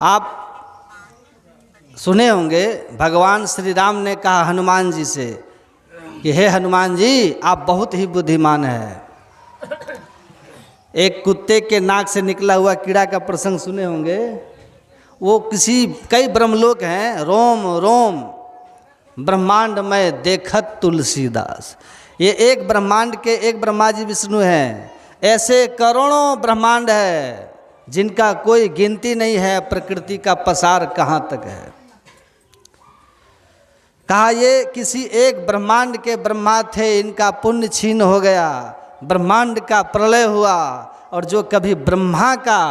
आप सुने होंगे भगवान श्री राम ने कहा हनुमान जी से कि हे हनुमान जी आप बहुत ही बुद्धिमान हैं। एक कुत्ते के नाक से निकला हुआ कीड़ा का प्रसंग सुने होंगे। वो कई ब्रह्मलोक हैं, रोम रोम ब्रह्मांड में देखत तुलसीदास। ये एक ब्रह्मांड के एक ब्रह्मा जी विष्णु हैं, ऐसे करोड़ों ब्रह्मांड है जिनका कोई गिनती नहीं है। प्रकृति का पसार कहाँ तक है। कहा ये किसी एक ब्रह्मांड के ब्रह्मा थे, इनका पुण्य छीन हो गया, ब्रह्मांड का प्रलय हुआ। और जो कभी ब्रह्मा का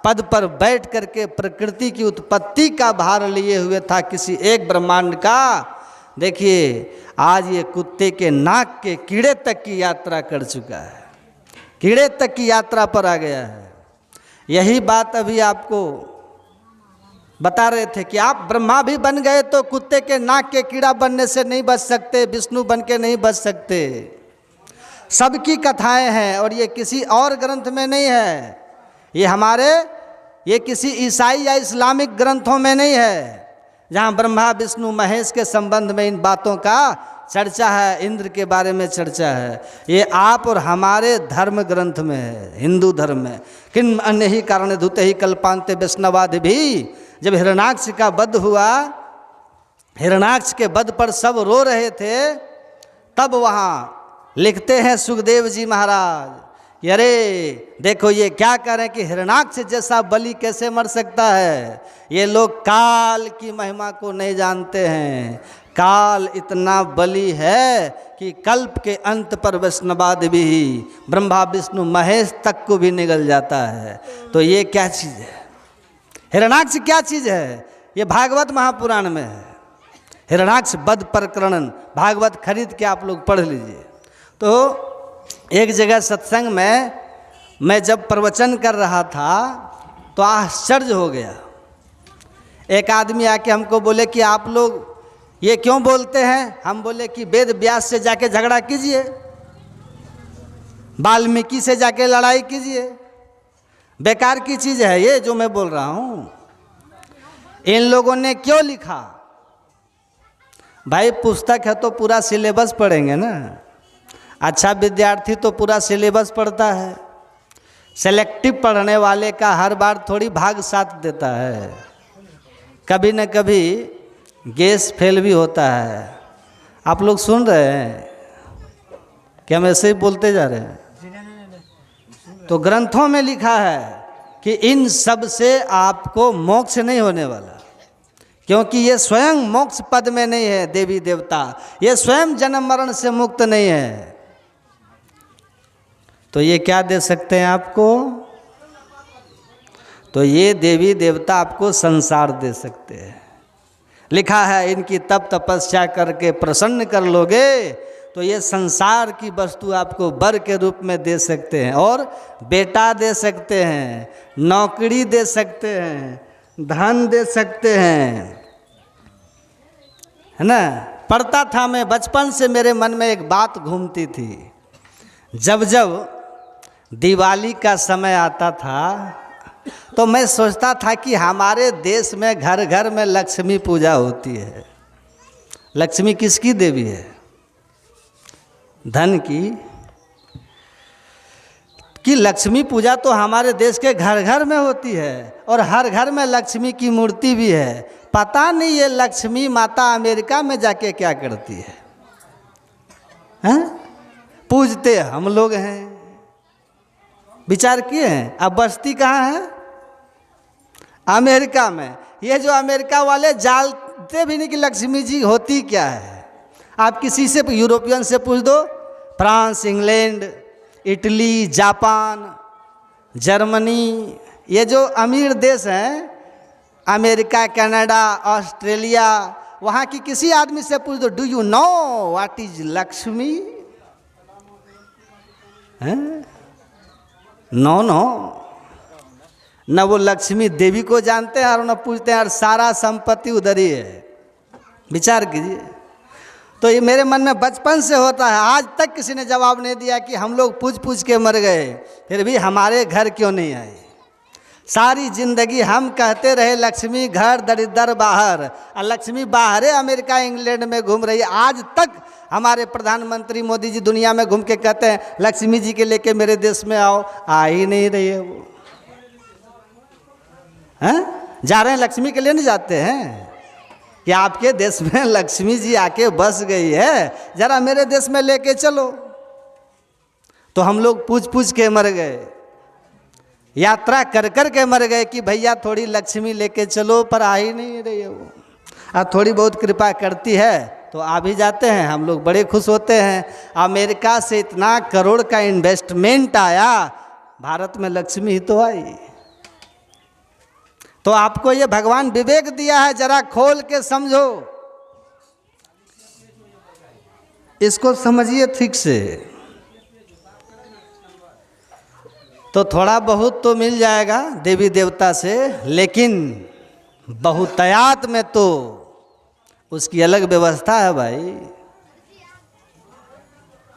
पद पर बैठ करके प्रकृति की उत्पत्ति का भार लिए हुए था किसी एक ब्रह्मांड का, देखिए आज ये कुत्ते के नाक के कीड़े तक की यात्रा कर चुका है, कीड़े तक की यात्रा पर आ गया है। यही बात अभी आपको बता रहे थे कि आप ब्रह्मा भी बन गए तो कुत्ते के नाक के कीड़ा बनने से नहीं बच सकते, विष्णु बन के नहीं बच सकते। सबकी कथाएं हैं और ये किसी और ग्रंथ में नहीं है, ये किसी ईसाई या इस्लामिक ग्रंथों में नहीं है जहाँ ब्रह्मा विष्णु महेश के संबंध में इन बातों का चर्चा है, इंद्र के बारे में चर्चा है। ये आप और हमारे धर्म ग्रंथ में है, हिंदू धर्म में। किन अन्य ही कारण धुते ही कल्पांते वैष्णवादि भी। जब हिरण्याक्ष का वध हुआ, हिरण्याक्ष के वध पर सब रो रहे थे, तब वहाँ लिखते हैं सुखदेव जी महाराज, अरे देखो ये क्या कह रहे हैं कि हिरण्याक्ष जैसा बलि कैसे मर सकता है। ये लोग काल की महिमा को नहीं जानते हैं। काल इतना बलि है कि कल्प के अंत पर वैष्णवादि भी ब्रह्मा विष्णु महेश तक को भी निगल जाता है। तो ये क्या चीज़ है, हिरण्याक्ष क्या चीज़ है? ये भागवत महापुराण में है। हिरण्याक्ष वध प्रकरण भागवत खरीद के आप लोग पढ़ लीजिए। तो एक जगह सत्संग में मैं जब प्रवचन कर रहा था तो आश्चर्य हो गया। एक आदमी आके हमको बोले कि आप लोग ये क्यों बोलते हैं? हम बोले कि वेद व्यास से जाके झगड़ा कीजिए, वाल्मीकि से जाके लड़ाई कीजिए, बेकार की चीज़ है ये जो मैं बोल रहा हूँ। इन लोगों ने क्यों लिखा? भाई पुस्तक है तो पूरा सिलेबस पढ़ेंगे ना। अच्छा विद्यार्थी तो पूरा सिलेबस पढ़ता है, सेलेक्टिव पढ़ने वाले का हर बार थोड़ी भाग साथ देता है, कभी न कभी गेस फेल भी होता है। आप लोग सुन रहे हैं कि हम ऐसे ही बोलते जा रहे हैं? तो ग्रंथों में लिखा है कि इन सब से आपको मोक्ष नहीं होने वाला, क्योंकि ये स्वयं मोक्ष पद में नहीं है। देवी देवता ये स्वयं जन्म मरण से मुक्त नहीं है। तो ये क्या दे सकते हैं आपको? तो ये देवी देवता आपको संसार दे सकते हैं। लिखा है इनकी तप तपस्या करके प्रसन्न कर लोगे तो ये संसार की वस्तु आपको वर के रूप में दे सकते हैं, और बेटा दे सकते हैं, नौकरी दे सकते हैं, धन दे सकते हैं, है ना। पढ़ता था मैं बचपन से, मेरे मन में एक बात घूमती थी। जब जब दिवाली का समय आता था तो मैं सोचता था कि हमारे देश में घर घर में लक्ष्मी पूजा होती है। लक्ष्मी किसकी देवी है? धन की। कि लक्ष्मी पूजा तो हमारे देश के घर घर में होती है और हर घर में लक्ष्मी की मूर्ति भी है। पता नहीं ये लक्ष्मी माता अमेरिका में जाके क्या करती है, हैं? पूजते हम लोग हैं। विचार किए हैं? अब बस्ती कहाँ है? अमेरिका में। ये जो अमेरिका वाले जानते भी नहीं कि लक्ष्मी जी होती क्या है। आप किसी से यूरोपियन से पूछ दो, France, England, Italy, Japan, Germany, ये जो अमीर देश हैं, अमेरिका, कनाडा, ऑस्ट्रेलिया, वहाँ की किसी आदमी से पूछ दो, do you know what is Lakshmi? No no, न वो लक्ष्मी देवी को जानते हैं और न पूछते हैं, और सारा संपत्ति उधर ही है। विचार कीजिए। तो ये मेरे मन में बचपन से होता है, आज तक किसी ने जवाब नहीं दिया कि हम लोग पूछ पूछ के मर गए फिर भी हमारे घर क्यों नहीं आए। सारी जिंदगी हम कहते रहे लक्ष्मी घर दरिद्र बाहर, और लक्ष्मी बाहरे अमेरिका इंग्लैंड में घूम रही है। आज तक हमारे प्रधानमंत्री मोदी जी दुनिया में घूम के कहते हैं लक्ष्मी जी के लेके मेरे देश में आओ, आ ही नहीं रही है वो। हैं जा रहे हैं लक्ष्मी के लिए नहीं जाते हैं कि आपके देश में लक्ष्मी जी आके बस गई है, जरा मेरे देश में लेके चलो। तो हम लोग पूछ पूछ के मर गए, यात्रा कर कर के मर गए कि भैया थोड़ी लक्ष्मी लेके चलो, पर आ ही नहीं रही है वो। अब थोड़ी बहुत कृपा करती है तो आ भी जाते हैं, हम लोग बड़े खुश होते हैं। अमेरिका से इतना करोड़ का इन्वेस्टमेंट आया, भारत में लक्ष्मी ही तो आई। तो आपको ये भगवान विवेक दिया है, जरा खोल के समझो, इसको समझिए ठीक से, तो थोड़ा बहुत तो मिल जाएगा देवी देवता से, लेकिन बहुतायत में तो उसकी अलग व्यवस्था है भाई।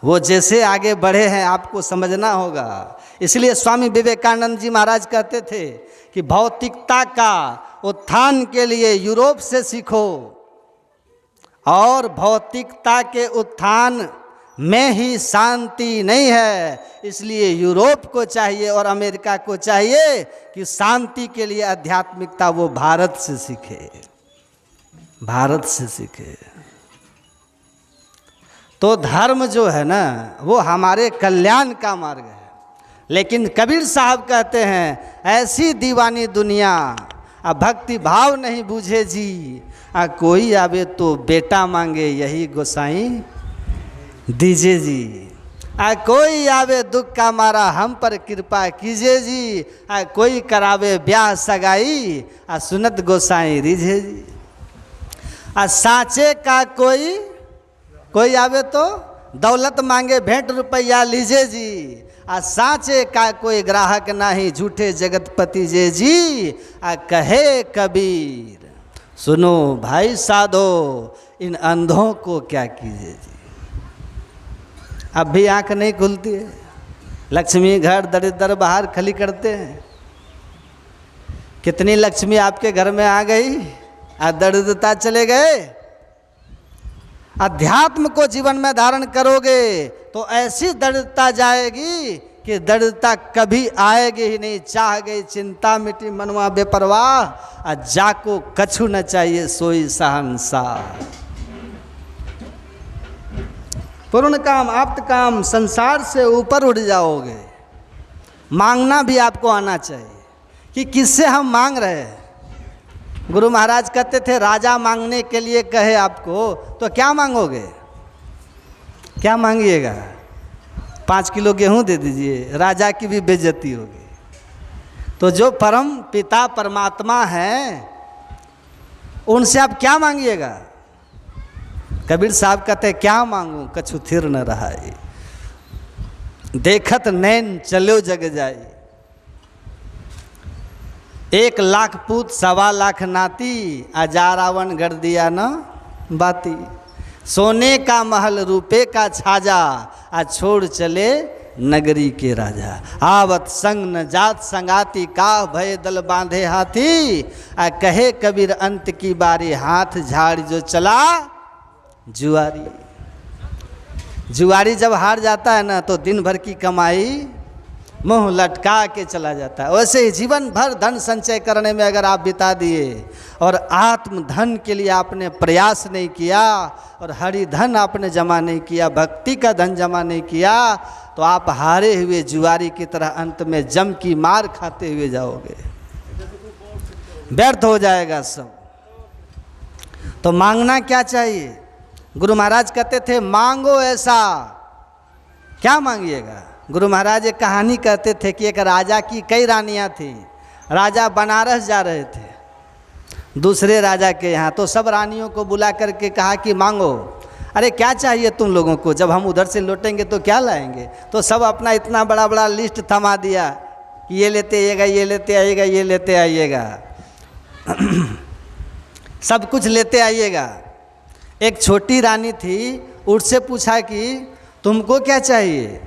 वो जैसे आगे बढ़े हैं आपको समझना होगा। इसलिए स्वामी विवेकानंद जी महाराज कहते थे कि भौतिकता का उत्थान के लिए यूरोप से सीखो, और भौतिकता के उत्थान में ही शांति नहीं है, इसलिए यूरोप को चाहिए और अमेरिका को चाहिए कि शांति के लिए आध्यात्मिकता वो भारत से सीखे, भारत से सीखे। तो धर्म जो है ना वो हमारे कल्याण का मार्ग है। लेकिन कबीर साहब कहते हैं ऐसी दीवानी दुनिया अब भक्ति भाव नहीं बूझे जी, कोई आवे तो बेटा मांगे यही गोसाई दीजिए जी, कोई आवे दुख का मारा हम पर कृपा कीजिए जी, कोई करावे ब्याह सगाई सुनत गोसाई रीझे जी। साँचे का कोई आवे तो दौलत मांगे भेंट रुपया लीजिए जी, साँचे का कोई ग्राहक नहीं झूठे जगतपति जे जी, कहे कबीर सुनो भाई साधो इन अंधों को क्या कीजिए जी। अब भी आंख नहीं खुलती है, लक्ष्मी घर दरिद्र बाहर खली करते हैं। कितनी लक्ष्मी आपके घर में आ गई, दरिद्रता चले गए। अध्यात्म को जीवन में धारण करोगे तो ऐसी दरिद्रता जाएगी कि दरिद्रता कभी आएगी ही नहीं। चाह गई चिंता मिटी मनवा बेपरवाह, जाको कछु न चाहिए सोई शहंशाह। पूर्ण काम आप्त काम, संसार से ऊपर उठ जाओगे। मांगना भी आपको आना चाहिए कि किससे हम मांग रहे हैं। गुरु महाराज कहते थे राजा मांगने के लिए कहे आपको तो क्या मांगोगे, क्या मांगिएगा? 5 किलो गेहूं दे दीजिए, राजा की भी बेइज्जती होगी। तो जो परम पिता परमात्मा हैं उनसे आप क्या मांगिएगा? कबीर साहब कहते क्या मांगू कछु थिर न रहाई, देखत नैन चलो जग जाई। 1 लाख पूत 1.25 लाख नाती, रावण गढ़ दिया न बाती। सोने का महल रूपे का छाजा, छोड़ चले नगरी के राजा। आवत संग न जात संगाती, का भय दल बांधे हाथी। कहे कबीर अंत की बारी, हाथ झाड़ जो चला जुआरी। जुआरी जब हार जाता है ना तो दिन भर की कमाई मुंह लटका के चला जाता है। वैसे ही जीवन भर धन संचय करने में अगर आप बिता दिए और आत्म धन के लिए आपने प्रयास नहीं किया और हरि धन आपने जमा नहीं किया, भक्ति का धन जमा नहीं किया, तो आप हारे हुए जुआरी की तरह अंत में जम की मार खाते हुए जाओगे, व्यर्थ हो जाएगा सब। तो मांगना क्या चाहिए? गुरु महाराज कहते थे मांगो ऐसा। क्या मांगिएगा? गुरु महाराज एक कहानी कहते थे कि एक राजा की कई रानियां थी। राजा बनारस जा रहे थे दूसरे राजा के यहाँ, तो सब रानियों को बुला करके कहा कि मांगो। अरे क्या चाहिए तुम लोगों को, जब हम उधर से लौटेंगे तो क्या लाएंगे? तो सब अपना इतना बड़ा बड़ा लिस्ट थमा दिया कि ये लेते आइएगा, ये लेते आइएगा, ये लेते आइएगा सब कुछ लेते आइएगा। एक छोटी रानी थी, उससे पूछा कि तुमको क्या चाहिए?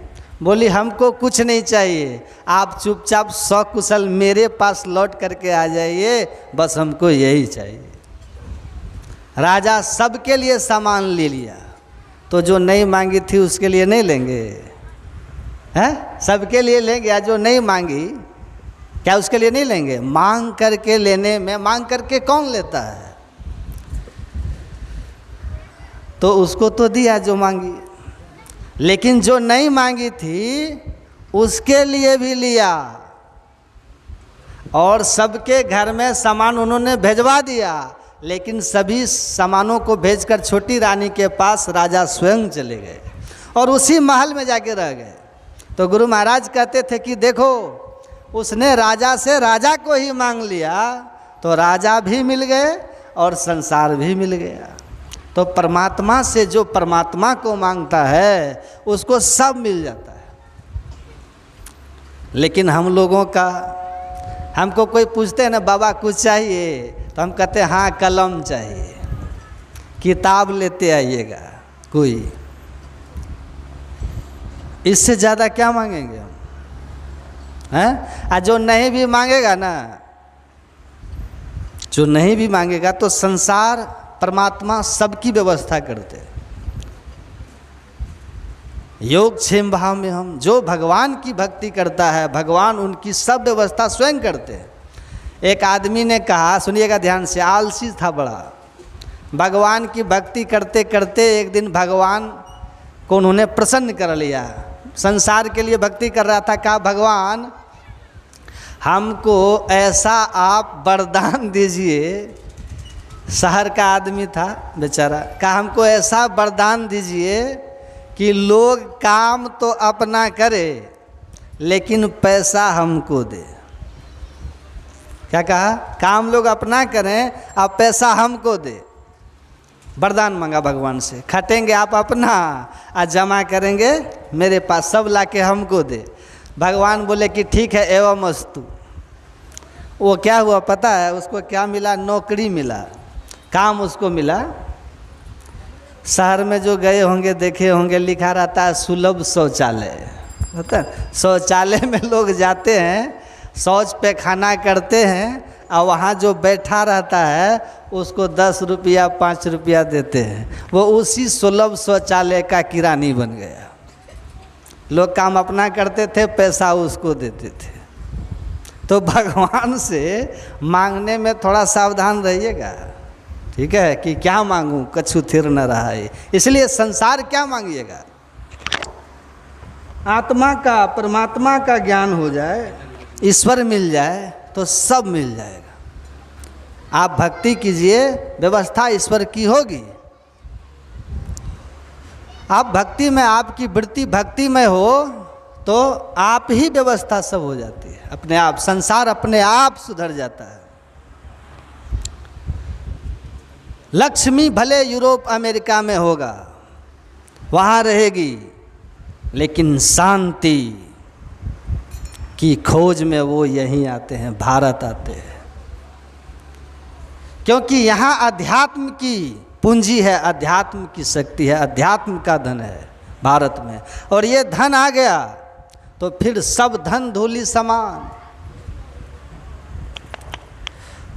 बोली हमको कुछ नहीं चाहिए, आप चुपचाप सकुशल मेरे पास लौट करके आ जाइए, बस हमको यही चाहिए। राजा सबके लिए सामान ले लिया, तो जो नहीं मांगी थी उसके लिए नहीं लेंगे? हैं? सबके लिए लेंगे, या जो नहीं मांगी क्या उसके लिए नहीं लेंगे? मांग करके लेने में, मांग करके कौन लेता है? तो उसको तो दिया जो मांगी, लेकिन जो नहीं मांगी थी उसके लिए भी लिया, और सबके घर में सामान उन्होंने भेजवा दिया, लेकिन सभी सामानों को भेजकर छोटी रानी के पास राजा स्वयं चले गए और उसी महल में जाके रह गए। तो गुरु महाराज कहते थे कि देखो, उसने राजा से राजा को ही मांग लिया, तो राजा भी मिल गए और संसार भी मिल गया। तो परमात्मा से जो परमात्मा को मांगता है उसको सब मिल जाता है। लेकिन हम लोगों का, हमको कोई पूछते हैं ना बाबा कुछ चाहिए, तो हम कहते हैं हाँ कलम चाहिए, किताब लेते आइएगा। कोई इससे ज़्यादा क्या मांगेंगे हम? हैं? जो नहीं भी मांगेगा ना, जो नहीं भी मांगेगा, तो संसार परमात्मा सबकी व्यवस्था करते हैं। योग क्षेम भाव में हम, जो भगवान की भक्ति करता है, भगवान उनकी सब व्यवस्था स्वयं करते हैं। एक आदमी ने कहा, सुनिएगा ध्यान से, आलसी था बड़ा, भगवान की भक्ति करते करते एक दिन भगवान को उन्होंने प्रसन्न कर लिया, संसार के लिए भक्ति कर रहा था। कहा भगवान हमको ऐसा आप वरदान दीजिए, शहर का आदमी था बेचारा, कहा हमको ऐसा वरदान दीजिए कि लोग काम तो अपना करे लेकिन पैसा हमको दे। क्या कहा? काम लोग अपना करें, आप पैसा हमको दे। वरदान मांगा भगवान से, खटेंगे आप अपना और जमा करेंगे मेरे पास, सब लाके हमको दे। भगवान बोले कि ठीक है, एवं अस्तु। वो क्या हुआ पता है उसको? क्या मिला? नौकरी मिला, काम उसको मिला। शहर में जो गए होंगे देखे होंगे, लिखा रहता है सुलभ शौचालय, होता है शौचालय में लोग जाते हैं, शौच पे खाना करते हैं, और वहाँ जो बैठा रहता है उसको 10 रुपया 5 रुपया देते हैं, वो उसी सुलभ शौचालय का किरानी बन गया। लोग काम अपना करते थे, पैसा उसको देते थे। तो भगवान से मांगने में थोड़ा सावधान रहिएगा, ठीक है, कि क्या मांगूं कछु थिर न रहा है। इसलिए संसार क्या मांगिएगा? आत्मा का, परमात्मा का ज्ञान हो जाए, ईश्वर मिल जाए तो सब मिल जाएगा। आप भक्ति कीजिए, व्यवस्था ईश्वर की होगी। आप भक्ति में, आपकी वृत्ति भक्ति में हो तो आप ही व्यवस्था सब हो जाती है, अपने आप संसार अपने आप सुधर जाता है। लक्ष्मी भले यूरोप अमेरिका में होगा, वहाँ रहेगी, लेकिन शांति की खोज में वो यहीं आते हैं, भारत आते हैं, क्योंकि यहाँ अध्यात्म की पूंजी है, अध्यात्म की शक्ति है, अध्यात्म का धन है भारत में। और ये धन आ गया तो फिर सब धन धूलि समान।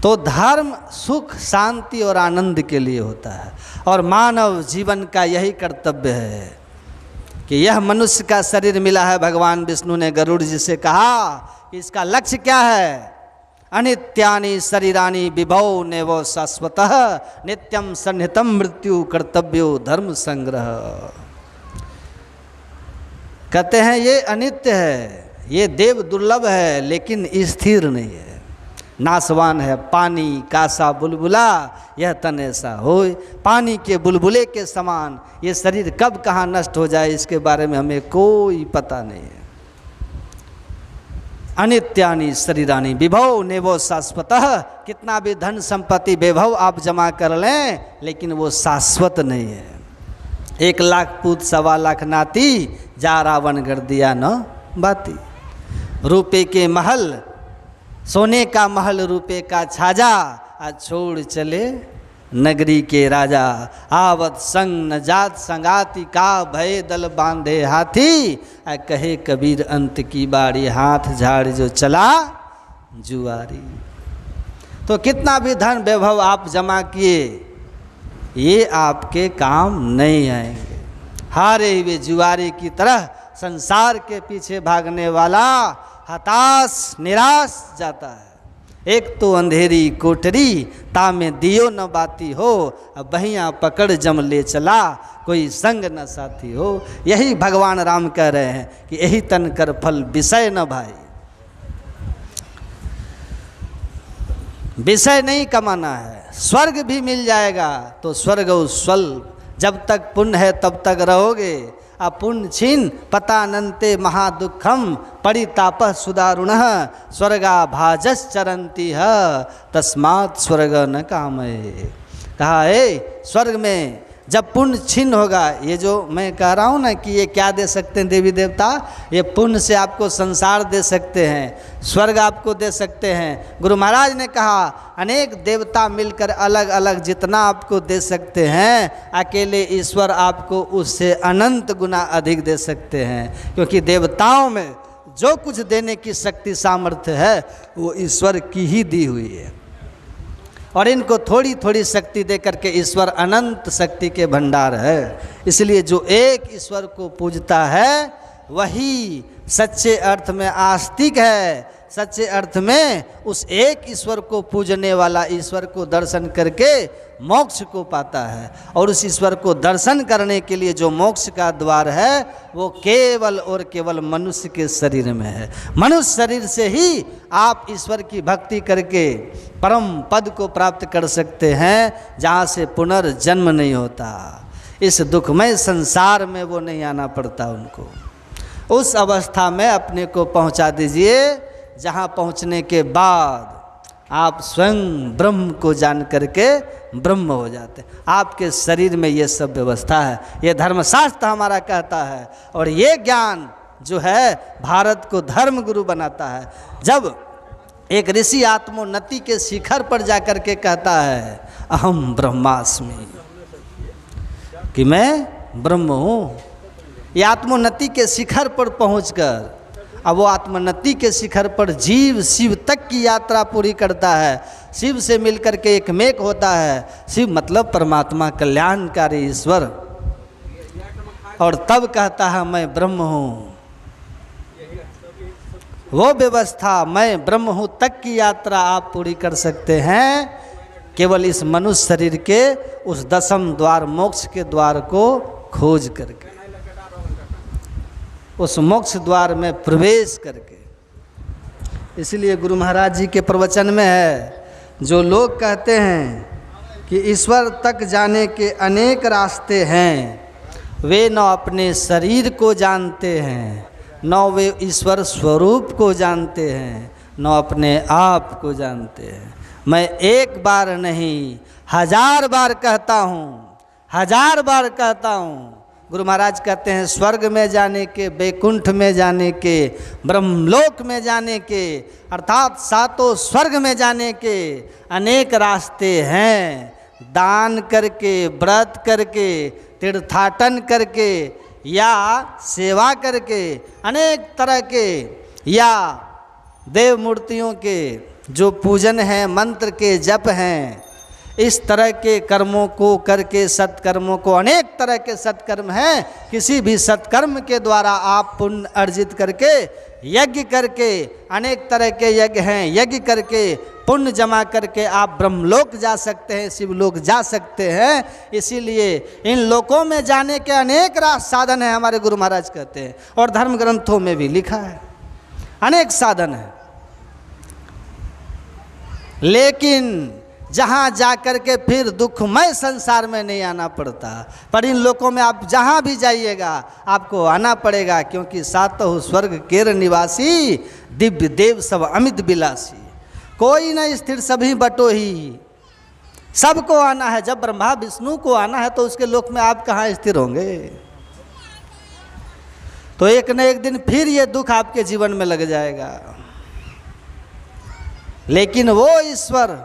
तो धर्म सुख शांति और आनंद के लिए होता है, और मानव जीवन का यही कर्तव्य है कि यह मनुष्य का शरीर मिला है। भगवान विष्णु ने गरुड़ जी से कहा कि इसका लक्ष्य क्या है? अनित्यानि शरीरानि विभौ नेवो शाश्वतः नित्यं सन्निहितं मृत्यु कर्तव्यो धर्म संग्रह। कहते हैं ये अनित्य है, ये देव दुर्लभ है, लेकिन स्थिर नहीं है, नासवान है। पानी कासा बुलबुला यह तन ऐसा होय, पानी के बुलबुले के समान ये शरीर कब कहाँ नष्ट हो जाए इसके बारे में हमें कोई पता नहीं है। अनित्यानि शरीरानि विभव नेवो शाश्वतः, कितना भी धन संपत्ति वैभव आप जमा कर लें, लेकिन वो शाश्वत नहीं है। 1 लाख पूत 1.25 लाख नाती, जा रावण कर दिया न बाती। रुपए के महल, सोने का महल रुपए का छाजा, आज छोड़ चले नगरी के राजा, आवत संग न जात संगाती, का भय दल बांधे हाथी, कहे कबीर अंत की बारी, हाथ झाड़ जो चला जुआरी। तो कितना भी धन वैभव आप जमा किए, ये आपके काम नहीं आएंगे। हारे हुए जुआरी की तरह संसार के पीछे भागने वाला हताश निराश जाता है। एक तो अंधेरी कोठरी, तामे दियो न बाती हो, अब बहियाँ पकड़ जम ले चला, कोई संग न साथी हो। यही भगवान राम कह रहे हैं कि यही तन कर फल विषय न भाई। विषय नहीं कमाना है, स्वर्ग भी मिल जाएगा तो स्वर्ग उस्वल, जब तक पुण्य है तब तक रहोगे। अपुण्य छीन पतानंते महादुखम, परितापः सुदारुणः, स्वर्गा भाजस चरंती है, तस्मात् स्वर्ग न कामये। कहा है स्वर्ग में जब पुण्य छीन होगा, ये जो मैं कह रहा हूँ ना कि ये क्या दे सकते हैं देवी देवता, ये पुण्य से आपको संसार दे सकते हैं, स्वर्ग आपको दे सकते हैं। गुरु महाराज ने कहा अनेक देवता मिलकर अलग अलग जितना आपको दे सकते हैं, अकेले ईश्वर आपको उससे अनंत गुना अधिक दे सकते हैं। क्योंकि देवताओं में जो कुछ देने की शक्ति सामर्थ्य है वो ईश्वर की ही दी हुई है, और इनको थोड़ी थोड़ी शक्ति दे करके ईश्वर अनंत शक्ति के भंडार है। इसलिए जो एक ईश्वर को पूजता है वही सच्चे अर्थ में आस्तिक है। सच्चे अर्थ में उस एक ईश्वर को पूजने वाला ईश्वर को दर्शन करके मोक्ष को पाता है। और उस ईश्वर को दर्शन करने के लिए जो मोक्ष का द्वार है वो केवल और केवल मनुष्य के शरीर में है। मनुष्य शरीर से ही आप ईश्वर की भक्ति करके परम पद को प्राप्त कर सकते हैं, जहाँ से पुनर्जन्म नहीं होता। इस दुखमय संसार में वो नहीं आना पड़ता उनको। उस अवस्था में अपने को पहुँचा दीजिए जहाँ पहुँचने के बाद आप स्वयं ब्रह्म को जान करके ब्रह्म हो जाते हैं। आपके शरीर में ये सब व्यवस्था है, ये धर्मशास्त्र हमारा कहता है। और ये ज्ञान जो है भारत को धर्म गुरु बनाता है। जब एक ऋषि आत्मोन्नति के शिखर पर जाकर के कहता है अहम ब्रह्मास्मि, कि मैं ब्रह्म हूँ, ये आत्मोन्नति के शिखर पर पहुँचकर अब वो आत्मोन्नति के शिखर पर जीव शिव तक की यात्रा पूरी करता है। शिव से मिलकर के एक मेक होता है। शिव मतलब परमात्मा, कल्याणकारी ईश्वर। और तब कहता है मैं ब्रह्म हूँ। वो व्यवस्था मैं ब्रह्म हूँ तक की यात्रा आप पूरी कर सकते हैं केवल इस मनुष्य शरीर के उस दसम द्वार मोक्ष के द्वार को खोज करके, उस मोक्ष द्वार में प्रवेश करके। इसलिए गुरु महाराज जी के प्रवचन में है, जो लोग कहते हैं कि ईश्वर तक जाने के अनेक रास्ते हैं, वे न अपने शरीर को जानते हैं, न वे ईश्वर स्वरूप को जानते हैं, न अपने आप को जानते हैं। मैं एक बार नहीं 1000 बार कहता हूँ, 1000 बार कहता हूँ। गुरु महाराज कहते हैं स्वर्ग में जाने के, बैकुंठ में जाने के, ब्रह्मलोक में जाने के, अर्थात सातों स्वर्ग में जाने के अनेक रास्ते हैं। दान करके, व्रत करके, तीर्थाटन करके या सेवा करके, अनेक तरह के या देव मूर्तियों के जो पूजन है, मंत्र के जप हैं, इस तरह के कर्मों को करके, सत्कर्मों को, अनेक तरह के सत्कर्म हैं। किसी भी सत्कर्म के द्वारा आप पुण्य अर्जित करके, यज्ञ करके, अनेक तरह के यज्ञ हैं, यज्ञ करके पुण्य जमा करके आप ब्रह्मलोक जा सकते हैं, शिवलोक जा सकते हैं। इसीलिए इन लोकों में जाने के अनेक साधन हैं, हमारे गुरु महाराज कहते हैं, और धर्म ग्रंथों में भी लिखा है, अनेक साधन हैं। लेकिन जहाँ जा कर के फिर दुखमय संसार में नहीं आना पड़ता। पर इन लोकों में आप जहाँ भी जाइएगा आपको आना पड़ेगा, क्योंकि सातों स्वर्ग केर निवासी, दिव्य देव सब अमित बिलासी। कोई न स्थिर सभी बटो ही, सबको आना है। जब ब्रह्मा विष्णु को आना है तो उसके लोक में आप कहाँ स्थिर होंगे। तो एक न एक दिन फिर ये दुख आपके जीवन में लग जाएगा। लेकिन वो ईश्वर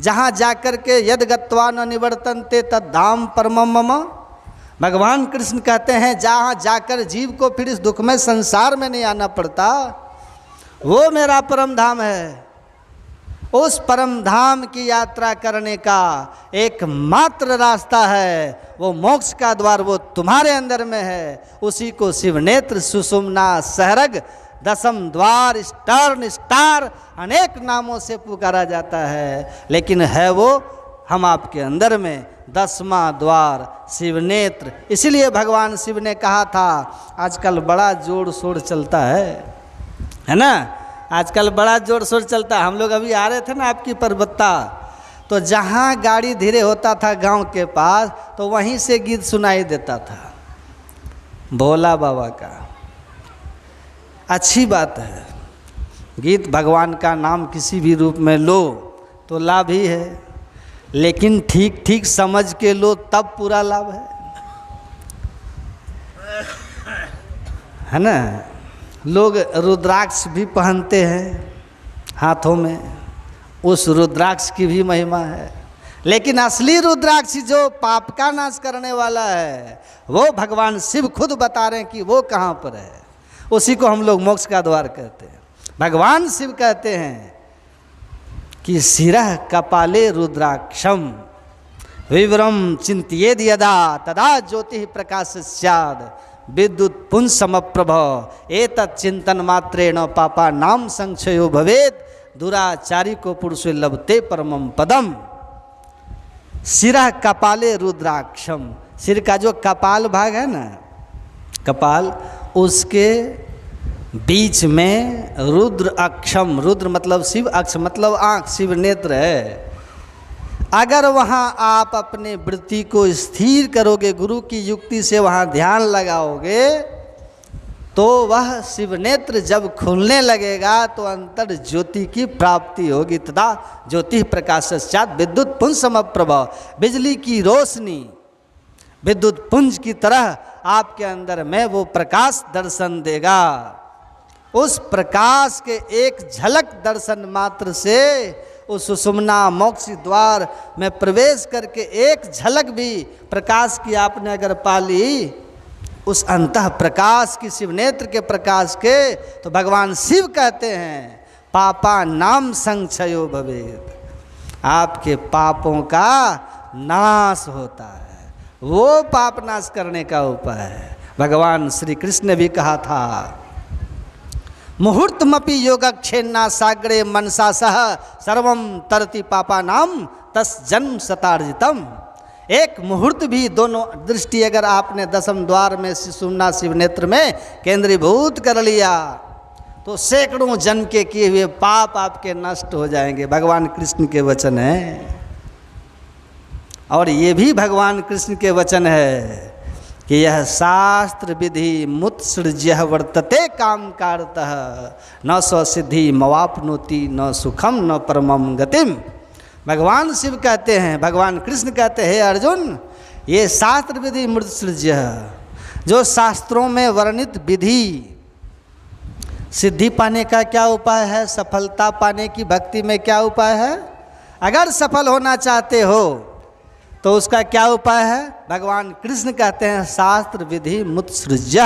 जहाँ जाकर के यद गत्वा न निवर्तन्ते तद्धाम परमम मम। भगवान कृष्ण कहते हैं जहाँ जाकर जीव को फिर इस दुखमय संसार में नहीं आना पड़ता, वो मेरा परम धाम है। उस परम धाम की यात्रा करने का एकमात्र रास्ता है, वो मोक्ष का द्वार, वो तुम्हारे अंदर में है। उसी को शिवनेत्र, सुषुम्ना, सहरग, दशम द्वार, स्टार स्टार अनेक नामों से पुकारा जाता है, लेकिन है वो हम आपके अंदर में, 10वां द्वार शिवनेत्र। इसीलिए भगवान शिव ने कहा था, आजकल बड़ा जोर शोर चलता है ना, आजकल बड़ा जोर शोर चलता है। हम लोग अभी आ रहे थे ना आपकी पर्वता, तो जहाँ गाड़ी धीरे होता था गांव के पास, तो वहीं से गीत सुनाई देता था भोला बाबा का। अच्छी बात है, गीत भगवान का नाम किसी भी रूप में लो तो लाभ ही है, लेकिन ठीक ठीक समझ के लो तब पूरा लाभ है ना। लोग रुद्राक्ष भी पहनते हैं हाथों में, उस रुद्राक्ष की भी महिमा है, लेकिन असली रुद्राक्ष जो पाप का नाश करने वाला है, वो भगवान शिव खुद बता रहे हैं कि वो कहाँ पर है। उसी को हम लोग मोक्ष का द्वार कहते हैं। भगवान शिव कहते हैं कि शिरः कपाले रुद्राक्षम विवरम चिंत्येद यदा तदा ज्योति प्रकाश स्याद विद्युत पुंज समप्रभ एतत् चिंतन मात्रेण पापा नाम संक्षयो भवेत दुराचारी को पुरुष लभते परमम पदम। शिरः कपाले रुद्राक्षम, सिर का जो कपाल भाग है ना, कपाल, उसके बीच में रुद्र अक्षम, रुद्र मतलब शिव, अक्ष मतलब आँख, शिव नेत्र है। अगर वहाँ आप अपने वृत्ति को स्थिर करोगे, गुरु की युक्ति से वहाँ ध्यान लगाओगे, तो वह शिव नेत्र जब खुलने लगेगा तो अंतर ज्योति की प्राप्ति होगी। तथा ज्योति प्रकाशस्यात् विद्युत पुंज समप्रभ, बिजली की रोशनी विद्युत पुंज की तरह आपके अंदर में वो प्रकाश दर्शन देगा। उस प्रकाश के एक झलक दर्शन मात्र से उस सुषुम्ना मोक्ष द्वार में प्रवेश करके एक झलक भी प्रकाश की आपने अगर पा ली, उस अंतः प्रकाश की, शिव नेत्र के प्रकाश के, तो भगवान शिव कहते हैं पापा नाम संक्षयो भवेत्, आपके पापों का नाश होता है। वो पाप नाश करने का उपाय है। भगवान श्री कृष्ण ने भी कहा था, मुहूर्तमपि योगक्षेन्ना सागरे मनसा सह सर्वम तरति पापा नाम तस् जन्म शतार्जितम। एक मुहूर्त भी, दोनों दृष्टि अगर आपने 10वें द्वार में सुषुम्ना शिव नेत्र में केंद्रीभूत कर लिया, तो सैकड़ों जन्म के किए हुए पाप आपके नष्ट हो जाएंगे। भगवान कृष्ण के वचन है। और ये भी भगवान कृष्ण के वचन है कि यह शास्त्र विधि मुत्सृज्य वर्तते काम कारतः न स्वसिद्धि मवापनोति न सुखम न परमम गतिम। भगवान शिव कहते हैं, भगवान कृष्ण कहते हैं, अर्जुन, ये शास्त्र विधि मुत्सृज्य, जो शास्त्रों में वर्णित विधि, सिद्धि पाने का क्या उपाय है, सफलता पाने की भक्ति में क्या उपाय है, अगर सफल होना चाहते हो तो उसका क्या उपाय है। भगवान कृष्ण कहते हैं शास्त्र विधि मुत्सृज्य,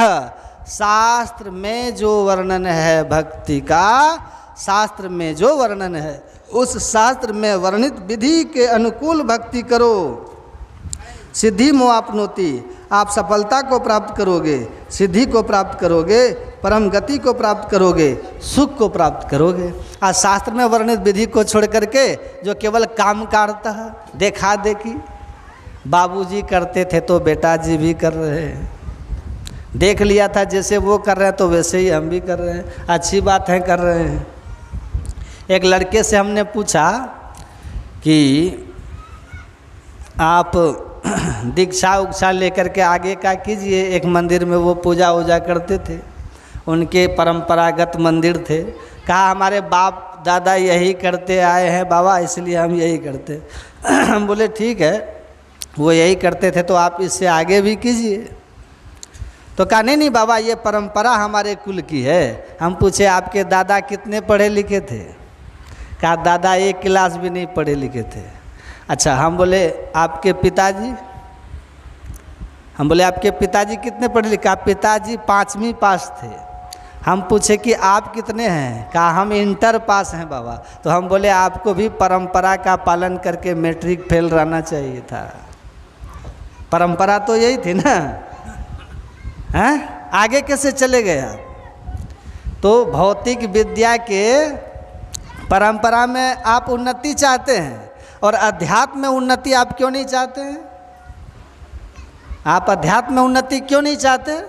शास्त्र में जो वर्णन है भक्ति का, शास्त्र में जो वर्णन है उस शास्त्र में वर्णित विधि के अनुकूल भक्ति करो। सिद्धि मोआपनोति, आप सफलता को प्राप्त करोगे, सिद्धि को प्राप्त करोगे, परम गति को प्राप्त करोगे, सुख को प्राप्त करोगे। आज शास्त्र में वर्णित विधि को छोड़ करके जो केवल काम करता है, देखा देखी, बाबूजी करते थे तो बेटा जी भी कर रहे हैं, देख लिया था जैसे वो कर रहे हैं तो वैसे ही हम भी कर रहे हैं, अच्छी बात है कर रहे हैं। एक लड़के से हमने पूछा कि आप दीक्षा उक्षा लेकर के आगे का कीजिए। एक मंदिर में वो पूजा वूजा करते थे, उनके परंपरागत मंदिर थे। कहा हमारे बाप दादा यही करते आए हैं बाबा, इसलिए हम यही करते। हम बोले ठीक है, वो यही करते थे तो आप इससे आगे भी कीजिए। तो कहा नहीं नहीं बाबा, ये परंपरा हमारे कुल की है। हम पूछे आपके दादा कितने पढ़े लिखे थे। कहा दादा एक क्लास भी नहीं पढ़े लिखे थे। अच्छा, हम बोले आपके पिताजी? हम बोले आपके पिताजी कितने पढ़े लिखे? आप पिताजी 5वीं पास थे। हम पूछे कि आप कितने हैं? कहा हम इंटर पास हैं बाबा। तो हम बोले आपको भी परंपरा का पालन करके मैट्रिक फेल रहना चाहिए था। परंपरा तो यही थी ना, हैं? आगे कैसे चले गए आप? तो भौतिक विद्या के परंपरा में आप उन्नति चाहते हैं और अध्यात्म में उन्नति आप क्यों नहीं चाहते हैं? आप अध्यात्म में उन्नति क्यों नहीं चाहते?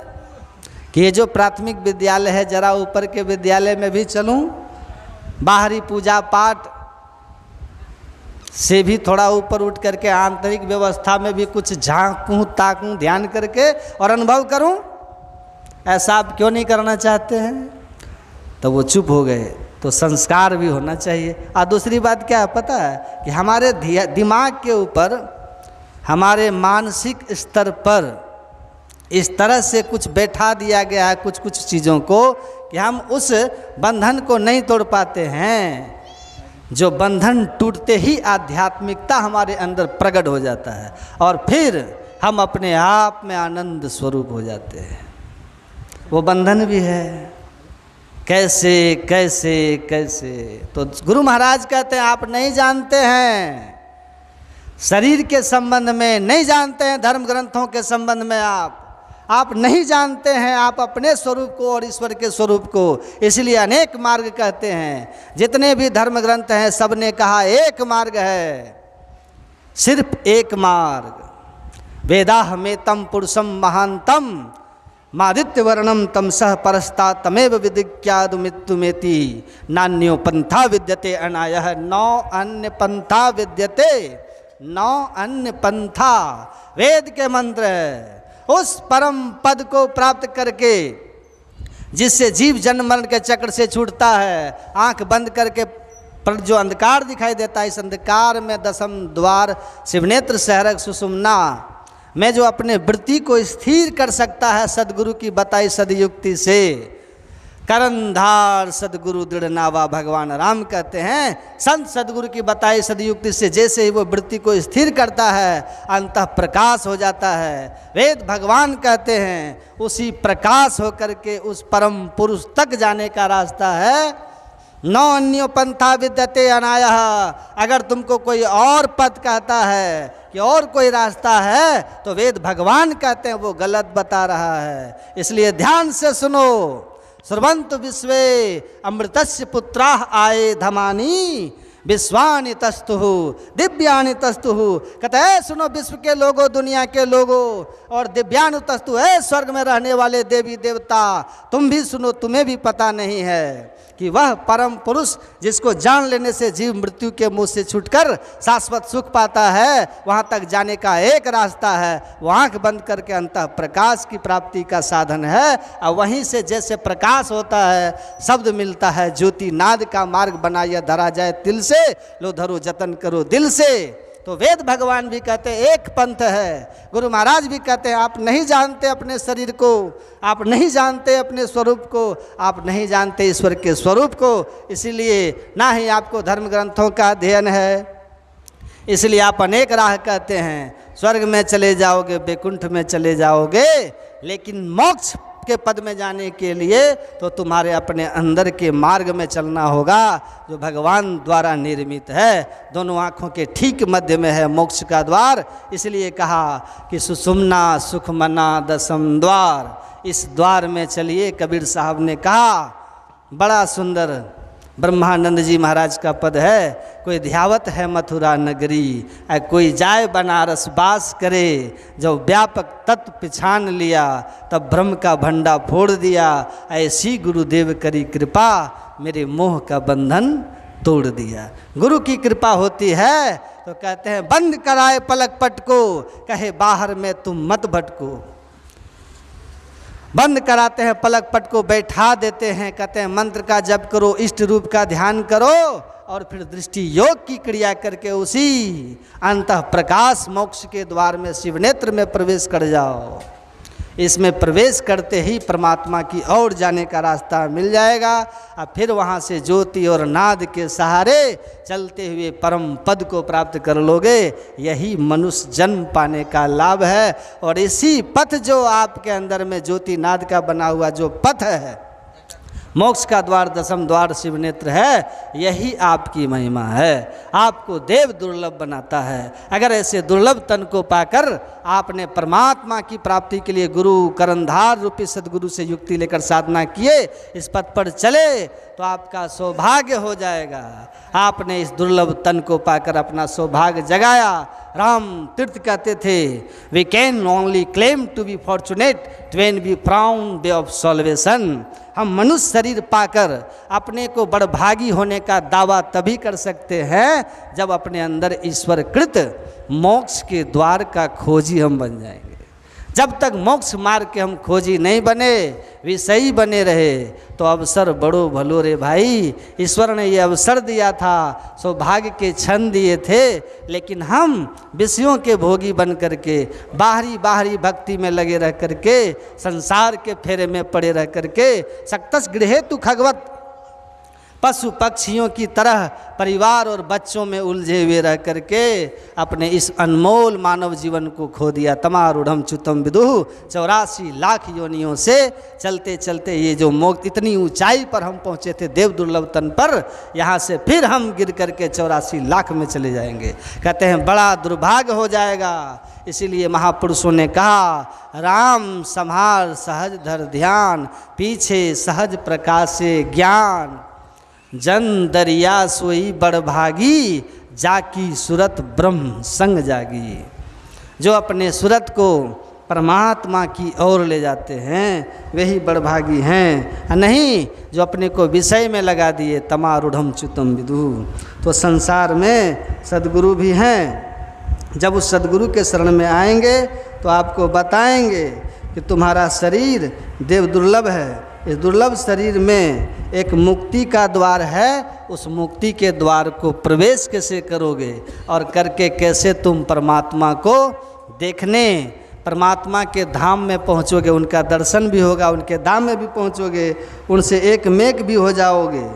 कि ये जो प्राथमिक विद्यालय है, जरा ऊपर के विद्यालय में भी चलूं, बाहरी पूजा पाठ से भी थोड़ा ऊपर उठ करके आंतरिक व्यवस्था में भी कुछ झांकूं ताकूं ध्यान करके और अनुभव करूं, ऐसा आप क्यों नहीं करना चाहते हैं? तो वो चुप हो गए। तो संस्कार भी होना चाहिए। और दूसरी बात क्या है पता है? कि हमारे दिमाग के ऊपर, हमारे मानसिक स्तर पर इस तरह से कुछ बैठा दिया गया है कुछ कुछ चीज़ों को कि हम उस बंधन को नहीं तोड़ पाते हैं। जो बंधन टूटते ही आध्यात्मिकता हमारे अंदर प्रकट हो जाता है और फिर हम अपने आप में आनंद स्वरूप हो जाते हैं। वो बंधन भी है। कैसे कैसे कैसे? तो गुरु महाराज कहते हैं आप नहीं जानते हैं शरीर के संबंध में, नहीं जानते हैं धर्म ग्रंथों के संबंध में, आप नहीं जानते हैं आप अपने स्वरूप को और ईश्वर के स्वरूप को। इसलिए अनेक मार्ग कहते हैं। जितने भी धर्म ग्रंथ हैं सब ने कहा एक मार्ग है, सिर्फ एक मार्ग। वेदाहमेतं पुरुषं महांतं मादित्य वर्णम तम सह परस्ता तमेव विदिख्यादुमित्तुमेति नान्यो पंथा विद्यते अनायः नौ अन्य पंथा विद्यते, नौ अन्य पंथा। वेद के मंत्र है। उस परम पद को प्राप्त करके जिससे जीव जन्म मरण के चक्र से छूटता है, आंख बंद करके पर जो अंधकार दिखाई देता है, इस अंधकार में 10म द्वार शिवनेत्र सहरक सुषुम्ना में जो अपने वृत्ति को स्थिर कर सकता है सदगुरु की बताई सदयुक्ति से, करंधार सदगुरु दृढ़ नावा भगवान राम कहते हैं। संत सदगुरु की बताई सदयुक्ति से जैसे ही वो वृत्ति को स्थिर करता है, अंतः प्रकाश हो जाता है। वेद भगवान कहते हैं उसी प्रकाश होकर के उस परम पुरुष तक जाने का रास्ता है। नौ अन्यो पंथा विद्यते अनायः। अगर तुमको कोई और पद कहता है कि और कोई रास्ता है, तो वेद भगवान कहते हैं वो गलत बता रहा है। इसलिए ध्यान से सुनो। सर्वन्तु विश्वे अमृतस्य पुत्राः आये धमानी विश्वानि तस्तुः दिव्यानि तस्तुः। कहते हैं सुनो विश्व के लोगों, दुनिया के लोगों, और दिव्यानु तस्तु है स्वर्ग में रहने वाले देवी देवता, तुम भी सुनो, तुम्हें भी पता नहीं है कि वह परम पुरुष जिसको जान लेने से जीव मृत्यु के मुंह से छूटकर शाश्वत सुख पाता है, वहाँ तक जाने का एक रास्ता है। वो आँख बंद करके अंतः प्रकाश की प्राप्ति का साधन है। और वहीं से जैसे प्रकाश होता है, शब्द मिलता है, ज्योति नाद का मार्ग बनाया धरा जाए तिल से, लो धरो जतन करो दिल से। तो वेद भगवान भी कहते हैं एक पंथ है। गुरु महाराज भी कहते हैं आप नहीं जानते अपने शरीर को, आप नहीं जानते अपने स्वरूप को, आप नहीं जानते ईश्वर के स्वरूप को। इसीलिए ना ही आपको धर्म ग्रंथों का अध्ययन है, इसलिए आप अनेक राह कहते हैं। स्वर्ग में चले जाओगे, वैकुंठ में चले जाओगे, लेकिन मोक्ष के पद में जाने के लिए तो तुम्हारे अपने अंदर के मार्ग में चलना होगा जो भगवान द्वारा निर्मित है। दोनों आँखों के ठीक मध्य में है मोक्ष का द्वार। इसलिए कहा कि सुषुम्ना सुखमना 10म द्वार, इस द्वार में चलिए। कबीर साहब ने कहा, बड़ा सुंदर ब्रह्मानंद जी महाराज का पद है, कोई ध्यावत है मथुरा नगरी, कोई जाए बनारस बास करे, जब व्यापक तत्व पिछान लिया तब ब्रह्म का भंडा फोड़ दिया, ऐसी गुरुदेव करी कृपा मेरे मोह का बंधन तोड़ दिया। गुरु की कृपा होती है तो कहते हैं बंद कराए पलक पट को, कहे बाहर में तुम मत भटको। बंद कराते हैं पलक पट को, बैठा देते हैं, कहते हैं मंत्र का जप करो, इष्ट रूप का ध्यान करो, और फिर दृष्टि योग की क्रिया करके उसी अंतः प्रकाश मोक्ष के द्वार में शिवनेत्र में प्रवेश कर जाओ। इसमें प्रवेश करते ही परमात्मा की ओर जाने का रास्ता मिल जाएगा। और फिर वहाँ से ज्योति और नाद के सहारे चलते हुए परम पद को प्राप्त कर लोगे। यही मनुष्य जन्म पाने का लाभ है। और इसी पथ जो आपके अंदर में ज्योति नाद का बना हुआ जो पथ है, मोक्ष का द्वार, दसम द्वार शिव नेत्र है, यही आपकी महिमा है। आपको देव दुर्लभ बनाता है। अगर ऐसे दुर्लभ तन को पाकर आपने परमात्मा की प्राप्ति के लिए गुरु करंधार रूपी सदगुरु से युक्ति लेकर साधना किए, इस पथ पर चले, तो आपका सौभाग्य हो जाएगा। आपने इस दुर्लभ तन को पाकर अपना सौभाग्य जगाया। राम तीर्थ कहते थे, we can only claim to be fortunate when we found way of salvation. हम मनुष्य शरीर पाकर अपने को बड़भागी होने का दावा तभी कर सकते हैं जब अपने अंदर ईश्वर कृत मोक्ष के द्वार का खोजी हम बन जाएंगे। जब तक मोक्ष मार्ग के हम खोजी नहीं बने, विषयी बने रहे, तो अवसर बड़ो भलो रे भाई। ईश्वर ने ये अवसर दिया था, सौभाग्य के क्षण दिए थे, लेकिन हम विषयों के भोगी बन करके, बाहरी भक्ति में लगे रह करके, संसार के फेरे में पड़े रह करके, सक्तस गृहे तु खगवत, पशु पक्षियों की तरह परिवार और बच्चों में उलझे हुए रह करके अपने इस अनमोल मानव जीवन को खो दिया। तमारूढ़म च्युतम विदुः, 84 लाख योनियों से चलते चलते ये जो मोक्ष, इतनी ऊंचाई पर हम पहुँचे थे देव दुर्लभ तन पर, यहाँ से फिर हम गिर करके 84 लाख में चले जाएंगे। कहते हैं बड़ा दुर्भाग्य हो जाएगा। इसीलिए महापुरुषों ने कहा, राम संहार सहज धर ध्यान, पीछे सहज प्रकाशे ज्ञान, जन दरिया सोई बड़भागी, जाकी सुरत ब्रह्म संग जागी। जो अपने सुरत को परमात्मा की ओर ले जाते हैं वही बड़भागी हैं, नहीं जो अपने को विषय में लगा दिए। तमारूढ़म च्युतम विदुः। तो संसार में सद्गुरु भी हैं। जब उस सद्गुरु के शरण में आएंगे तो आपको बताएंगे कि तुम्हारा शरीर देव दुर्लभ है। इस दुर्लभ शरीर में एक मुक्ति का द्वार है। उस मुक्ति के द्वार को प्रवेश कैसे करोगे और करके कैसे तुम परमात्मा को देखने, परमात्मा के धाम में पहुँचोगे, उनका दर्शन भी होगा, उनके धाम में भी पहुँचोगे, उनसे एक मेक भी हो जाओगे।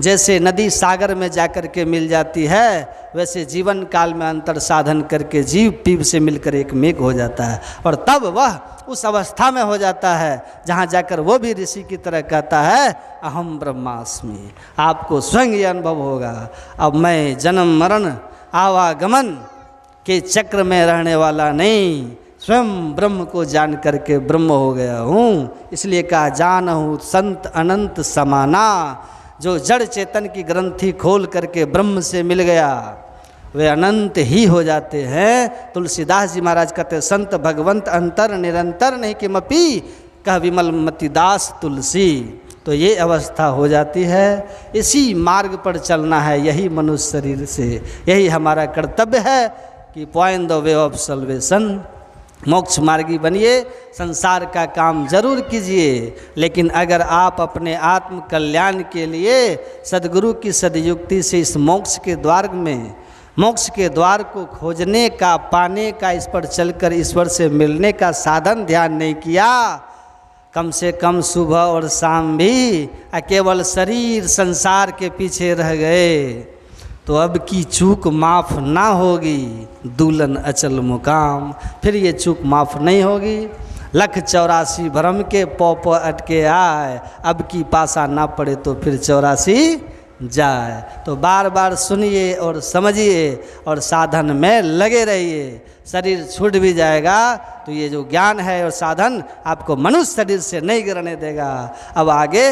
जैसे नदी सागर में जाकर के मिल जाती है, वैसे जीवन काल में अंतर साधन करके जीव पीव से मिलकर एक मेघ हो जाता है। और तब वह उस अवस्था में हो जाता है जहाँ जाकर वो भी ऋषि की तरह कहता है, अहम ब्रह्मास्मि। आपको स्वयं ये अनुभव होगा, अब मैं जन्म मरण आवागमन के चक्र में रहने वाला नहीं, स्वयं ब्रह्म को जान करके ब्रह्म हो गया हूँ। इसलिए कहा, जानहु संत अनंत समाना। जो जड़ चेतन की ग्रंथि खोल करके ब्रह्म से मिल गया, वे अनंत ही हो जाते हैं। तुलसीदास जी महाराज कहते हैं, संत भगवंत अंतर निरंतर नहीं किमपि, कह विमल मति दास तुलसी। तो ये अवस्था हो जाती है। इसी मार्ग पर चलना है, यही मनुष्य शरीर से, यही हमारा कर्तव्य है कि point the way of salvation, मोक्ष मार्गी बनिए। संसार का काम जरूर कीजिए, लेकिन अगर आप अपने आत्म कल्याण के लिए सद्गुरु की सदयुक्ति से इस मोक्ष के द्वार में, मोक्ष के द्वार को खोजने का, पाने का, इस पर चलकर ईश्वर से मिलने का साधन ध्यान नहीं किया, कम से कम सुबह और शाम भी केवल शरीर संसार के पीछे रह गए, तो अब की चूक माफ़ ना होगी। दुल्हन अचल मुकाम, फिर ये चूक माफ़ नहीं होगी। 184 भ्रम के पौ अटके आए, अब की पासा ना पड़े तो फिर 84 जाए। तो बार बार सुनिए और समझिए और साधन में लगे रहिए। शरीर छूट भी जाएगा तो ये जो ज्ञान है और साधन आपको मनुष्य शरीर से नहीं गिरने देगा। अब आगे